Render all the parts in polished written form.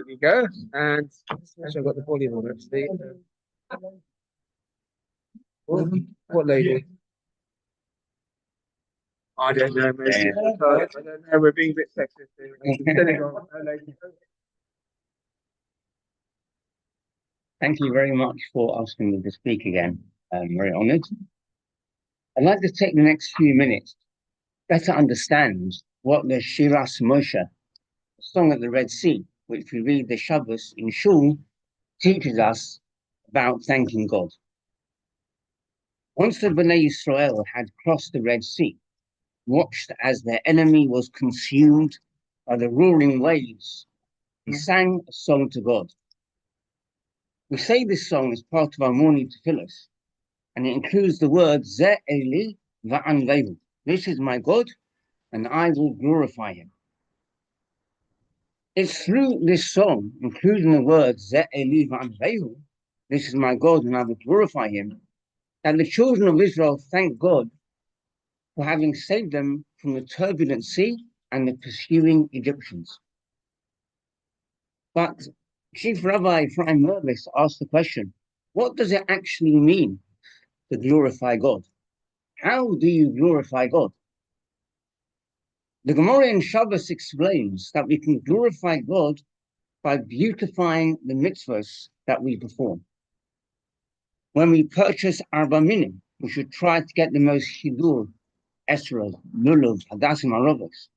we go. And actually, I've got the volume on actually. What lady? I don't know, maybe. I don't know, we're being a bit sexist here. Thank you very much for asking me to speak again. I'm very honoured. I'd like to take the next few minutes to better understand what the Shiras Moshe, the Song of the Red Sea, which we read the Shabbos in Shul, teaches us about thanking God. Once the Bnei Yisrael had crossed the Red Sea, watched as their enemy was consumed by the roaring waves, they sang a song to God. We say this song as part of our morning tefillos, and it includes the words Ze Eli va'anvehu. This is my God, and I will glorify him. It's through this song, including the words Ze Eli va'anvehu, this is my God, and I will glorify him, that the children of Israel thank God for having saved them from the turbulent sea and the pursuing Egyptians. But Chief Rabbi Ephraim Mervis asked the question, what does it actually mean to glorify God? How do you glorify God? The Gemara in Shabbos explains that we can glorify God by beautifying the mitzvahs that we perform. When we purchase arba minim, we should try to get the most hidur, esrog, lulav, hadassim, arovos.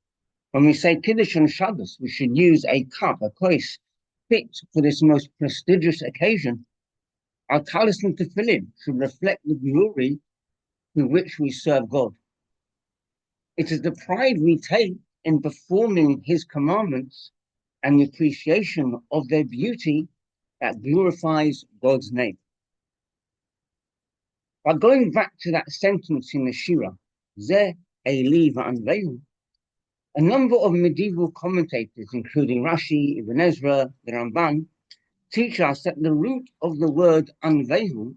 When we say Kiddush on Shabbos, we should use a cup, a kois, fit for this most prestigious occasion. Our talis and tefillin should reflect the glory with which we serve God. It is the pride we take in performing his commandments and the appreciation of their beauty that glorifies God's name. By going back to that sentence in the Shira, Ze Eli va'anvehu, a number of medieval commentators, including Rashi, Ibn Ezra, the Ramban, teach us that the root of the word anvehu,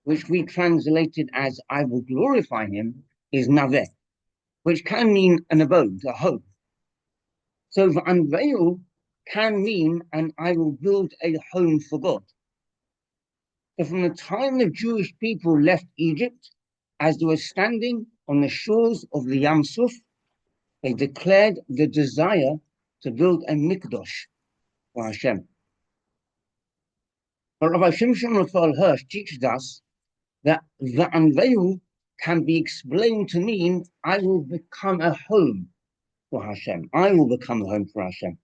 which we translated as I will glorify him, is naveh, which can mean an abode, a home. So anvehu can mean and I will build a home for God. So from the time the Jewish people left Egypt, as they were standing on the shores of the Yam Suf, they declared the desire to build a mikdash for Hashem. But Rabbi Shimshon Raphael Hirsch teaches us that the anvehu can be explained to mean I will become a home for Hashem. I will become a home for Hashem.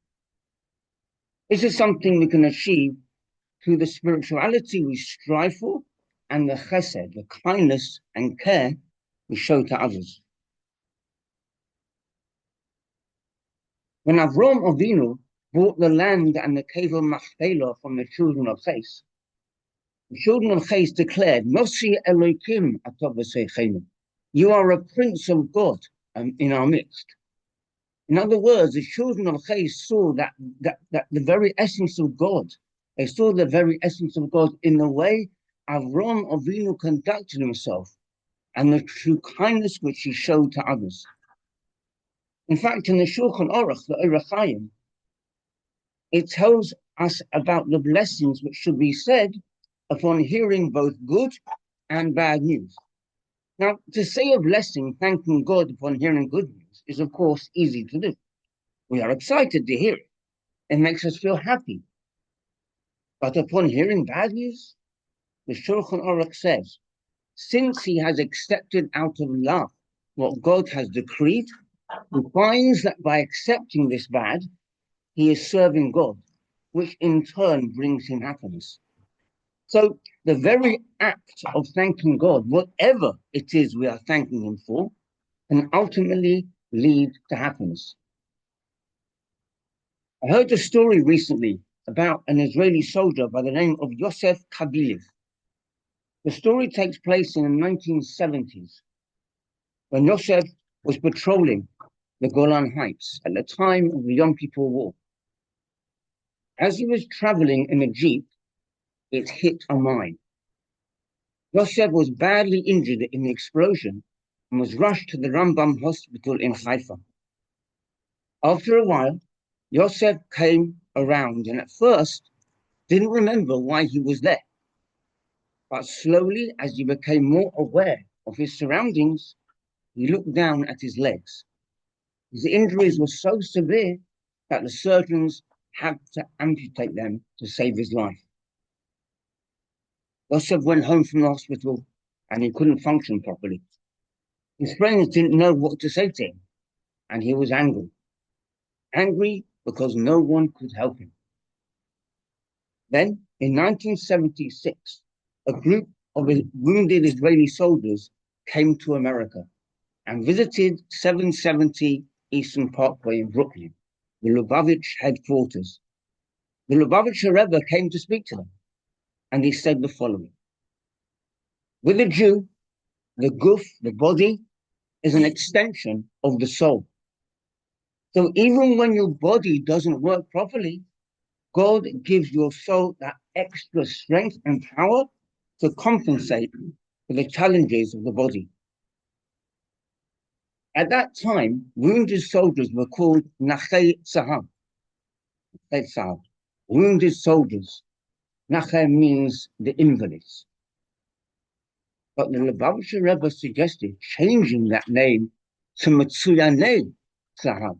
This is something we can achieve through the spirituality we strive for and the chesed, the kindness and care we show to others. When Avram Avinu bought the land and the cave of Machpelah from the children of Ches, the children of Ches declared, Nosi Elohim atov v'seichenu. You are a prince of God in our midst. In other words, the children of Ches saw that the very essence of God, they saw the very essence of God in the way Avram Avinu conducted himself and the true kindness which he showed to others. In fact, in the Shulchan Aruch, the Orach Chaim, it tells us about the blessings which should be said upon hearing both good and bad news. Now, to say a blessing, thanking God upon hearing good news, is of course easy to do. We are excited to hear it. It makes us feel happy. But upon hearing bad news, the Shulchan Aruch says, since he has accepted out of love what God has decreed, he finds that by accepting this bad, he is serving God, which in turn brings him happiness. So the very act of thanking God, whatever it is we are thanking him for, can ultimately lead to happiness. I heard a story recently about an Israeli soldier by the name of Yosef Kabiliv. The story takes place in the 1970s, when Yosef was patrolling the Golan Heights at the time of the Yom Kippur War. As he was traveling in a jeep, it hit a mine. Yosef was badly injured in the explosion and was rushed to the Rambam hospital in Haifa. After a while, Yosef came around and at first didn't remember why he was there. But slowly, as he became more aware of his surroundings, he looked down at his legs. His injuries were so severe that the surgeons had to amputate them to save his life. Yosef went home from the hospital and he couldn't function properly. His friends didn't know what to say to him, and he was angry. Angry because no one could help him. Then, in 1976, a group of wounded Israeli soldiers came to America and visited 770 Eastern Parkway in Brooklyn, the Lubavitch headquarters. The Lubavitch Rebbe came to speak to them, and he said the following. With a Jew, the guf, the body, is an extension of the soul. So even when your body doesn't work properly, God gives your soul that extra strength and power to compensate for the challenges of the body. At that time, wounded soldiers were called Nachei Tzahal, wounded soldiers. Nachei means the invalids. But the Lubavitcher Rebbe suggested changing that name to Metzuyanei Tzahal,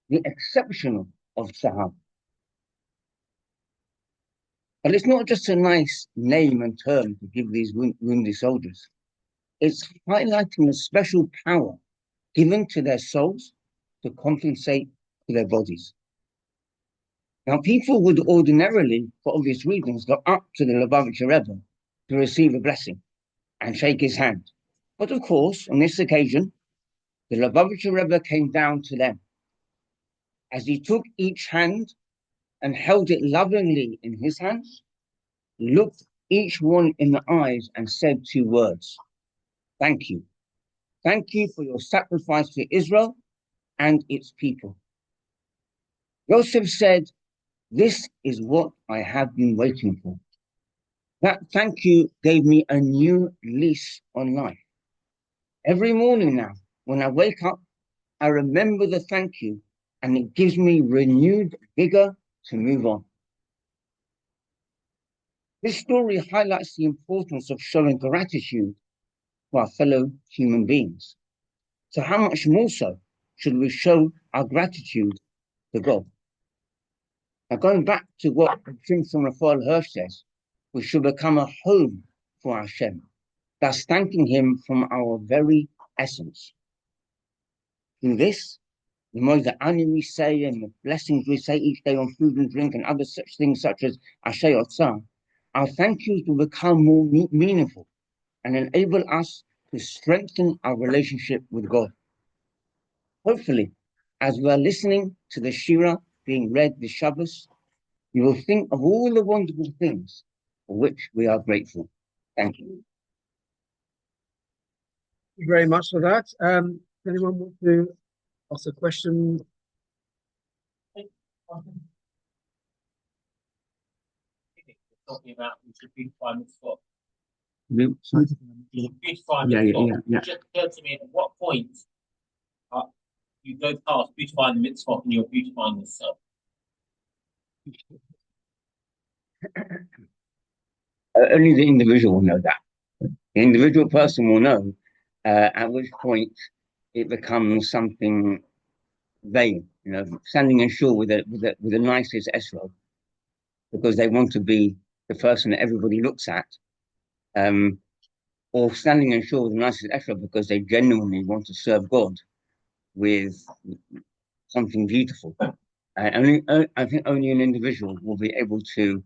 the exceptional of Tzahal. But it's not just a nice name and term to give these wounded soldiers. It's highlighting the special power given to their souls to compensate for their bodies. Now, people would ordinarily, for obvious reasons, go up to the Lubavitcher Rebbe to receive a blessing and shake his hand. But of course, on this occasion, the Lubavitcher Rebbe came down to them. As he took each hand and held it lovingly in his hands, he looked each one in the eyes and said 2 words. Thank you. Thank you for your sacrifice for Israel and its people. Yosef said, this is what I have been waiting for. That thank you gave me a new lease on life. Every morning now, when I wake up, I remember the thank you, and it gives me renewed vigor to move on. This story highlights the importance of showing gratitude to our fellow human beings. So how much more so should we show our gratitude to God? Now, going back to what Shimshon Raphael Hirsch says, we should become a home for Hashem, thus thanking him from our very essence. Through this, the Moed Ani we say and the blessings we say each day on food and drink and other such things such as Asher Yotzah, our thank yous will become more meaningful and enable us to strengthen our relationship with God. Hopefully, as we are listening to the Shira being read this Shabbos, you will think of all the wonderful things for which we are grateful. Thank you. Thank you very much for that. Anyone want to ask a question? Talking about we should beautify the spot. Beautify yeah. Just occurred to me at what point you go past beautifying the mitzvah and you're beautifying yourself. Only the individual will know that. The individual person will know at which point it becomes something vain, standing in shul with the nicest esrog because they want to be the person that everybody looks at, or standing in shul with the nicest esrog because they genuinely want to serve God with something beautiful. And I think only an individual will be able to.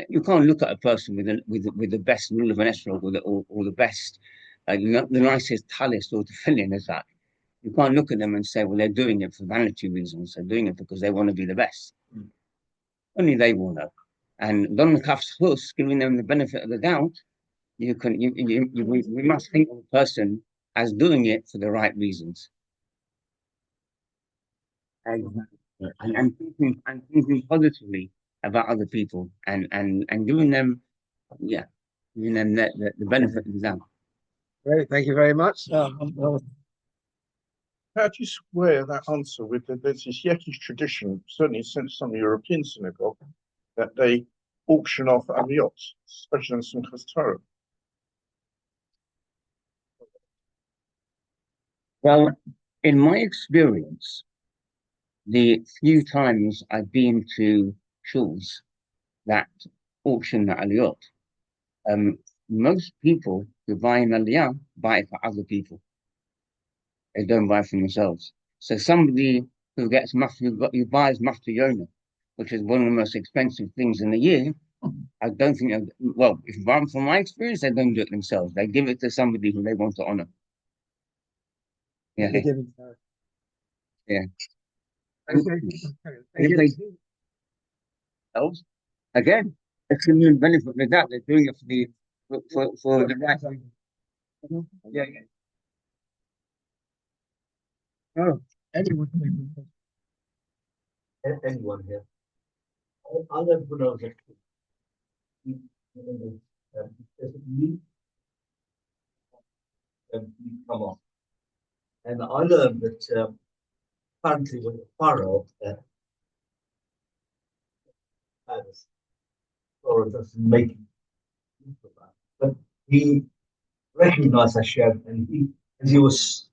You can't look at a person with the best rule of an esrog or the best, the nicest talis or tefillin as that. You can't look at them and say, well, they're doing it for vanity reasons. They're doing it because they want to be the best. Only they will know. And Don Kaf's Hus, giving them the benefit of the doubt, we must think of a person as doing it for the right reasons. And thinking positively about other people and giving them the benefit of the doubt. Great, thank you very much. how do you square that answer with there's this Yekkish tradition, certainly since some European synagogue, that they auction off aliyot, especially in Simchas Torah? Well, in my experience, the few times I've been to shuls that auction the aliyot, most people who buy an aliyah buy it for other people. They don't buy it for themselves. So somebody who buys Mafta Yonah, which is one of the most expensive things in the year, I don't think, from my experience, they don't do it themselves. They give it to somebody who they want to honor. Yeah. Yeah. Okay. If they do themselves, again, it's a new benefit with that. They're doing it for the right. Yeah. Oh, Anyone here. I learned when I was a kid. Come on. And I learned that apparently when the Pharaoh or doesn't make it, but he recognized Hashem, and as he was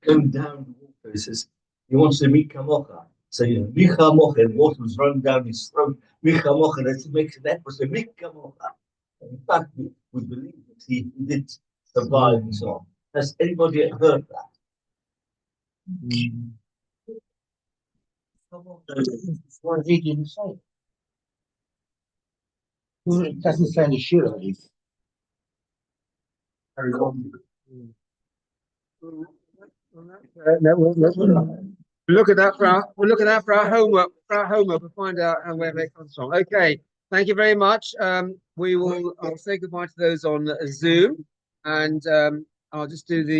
going down the water, he says he wants to meet Kamocha. So Micha Mocha, and water was running down his throat. Micha Mocha, that was the Micha Mocha. In fact, we believe that he did survive and so on. Has anybody heard that? What he didn't say. It doesn't say in the shir at least. We'll look at that for our homework. To find out where that comes from. Okay, thank you very much. I'll say goodbye to those on Zoom, and I'll just do the